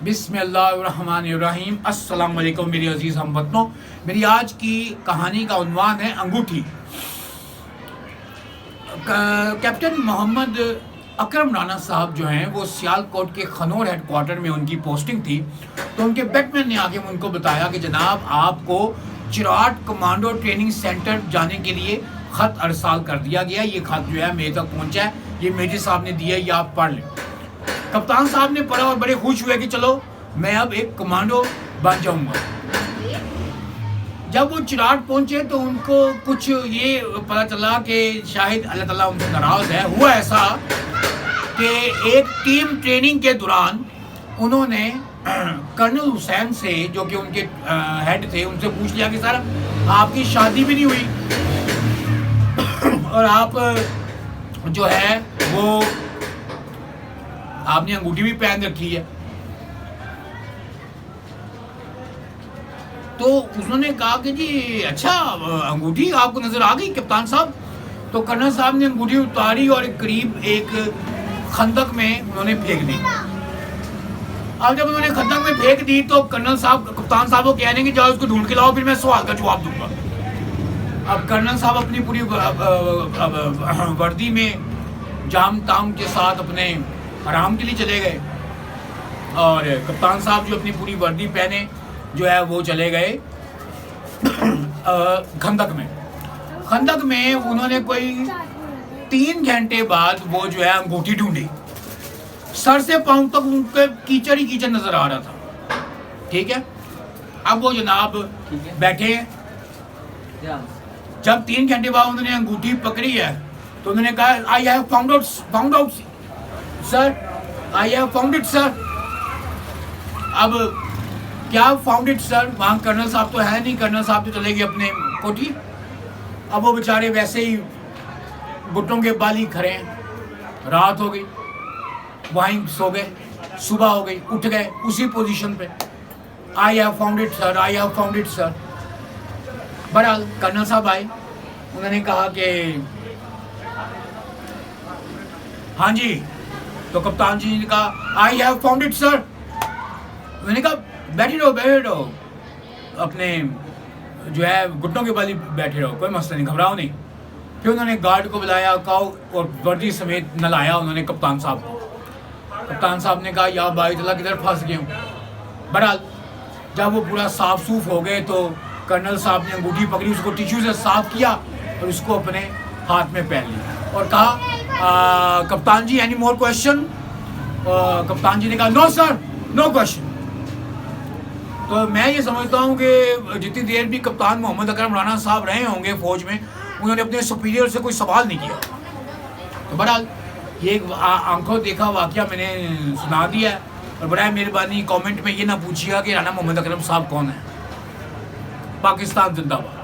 बिस्मिल्लाहिर्रहमानिर्रहीम। अस्सलाम वालेकुम मेरी अजीज़ हमवतनों। मेरी आज की कहानी का उन्वान है अंगूठी। कैप्टन मोहम्मद अकरम राना साहब जो हैं वो सियालकोट के खनौर हेडक्वार्टर में उनकी पोस्टिंग थी। तो उनके बैटमैन ने आके उनको बताया कि जनाब आपको चिराट कमांडो ट्रेनिंग सेंटर जाने के लिए ख़त अरसाल कर दिया गया। ये ख़त जो है मेरे तक पहुँचा है, ये मेजर साहब ने दिया है, ये आप पढ़ लें। कप्तान साहब ने पढ़ा और बड़े खुश हुए कि चलो मैं अब एक कमांडो बन जाऊंगा। जब वो चिराट पहुंचे तो उनको कुछ ये पता चला कि शायद अल्लाह ताला उनसे नाराज़ है। हुआ ऐसा कि एक टीम ट्रेनिंग के दौरान उन्होंने कर्नल हुसैन से, जो कि उनके हेड थे, उनसे पूछ लिया कि सर आपकी शादी भी नहीं हुई और आप जो है वो आपने अंगूठी भी पहन रखी है। तो उन्होंने कहा कि जी अच्छा अंगूठी आपको नजर आ गई कप्तान साहब। तो कर्नल साहब ने अंगूठी उतारी और करीब एक खंदक में उन्होंने फेंक दी। अब जब उन्होंने खंदक में फेंक दी तो कर्नल साहब कप्तान साहब को कहने कि जाओ उसको ढूंढ के लाओ, फिर मैं सवाल का जवाब दूंगा। अब कर्नल साहब अपनी पूरी वर्दी में जाम ताम के साथ अपने आराम के लिए चले गए और कप्तान साहब जो अपनी पूरी वर्दी पहने जो है वो चले गए खंदक में उन्होंने कोई 3 घंटे बाद वो जो है अंगूठी ढूंढी। सर से पांव तक उनके कीचड़ ही कीचड़ नजर आ रहा था। ठीक है, अब वो जनाब बैठे हैं। जब 3 घंटे बाद उन्होंने अंगूठी पकड़ी है तो उन्होंने कहा I have found out sir, I have found it sir. अब क्या फाउंड इट सर, वहाँ कर्नल साहब तो है नहीं, कर्नल साहब तो चले गए अपने कोठी। अब वो बेचारे वैसे ही घुटनों के बाल ही खड़े हैं। रात हो गई, वहीं सो गए, सुबह हो गई, उठ गए उसी पोजीशन पे, I have found it sir, I have found it sir. बहरहाल कर्नल साहब आए, उन्होंने कहा कि हाँ जी। तो कप्तान जी ने कहा I have found it sir. मैंने कहा बैठे रहो अपने जो है घुटनों के बल बैठे रहो, कोई मसला नहीं, घबराओ नहीं। फिर उन्होंने गार्ड को बुलाया, कहा और वर्दी समेत नलाया उन्होंने कप्तान साहब को। कप्तान साहब ने कहा या भाई तला किधर फंस गए हूँ। बहरहाल जब वो पूरा साफ सूफ हो गए तो कर्नल साहब ने अंगूठी पकड़ी, उसको टिश्यू से साफ किया और उसको अपने हाथ में पहन लिया और कहा कप्तान जी एनी मोर क्वेश्चन। कप्तान जी ने कहा नो सर, नो क्वेश्चन। तो मैं ये समझता हूँ कि जितनी देर भी कप्तान मोहम्मद अकरम राना साहब रहे होंगे फौज में, उन्होंने अपने सुपीरियर से कोई सवाल नहीं किया। तो बहरहाल ये एक आंखों देखा वाकया मैंने सुना दिया है। और बड़ा मेहरबानी कमेंट में ये ना पूछिएगा कि राना मोहम्मद अकरम साहब कौन है। पाकिस्तान जिंदाबाद।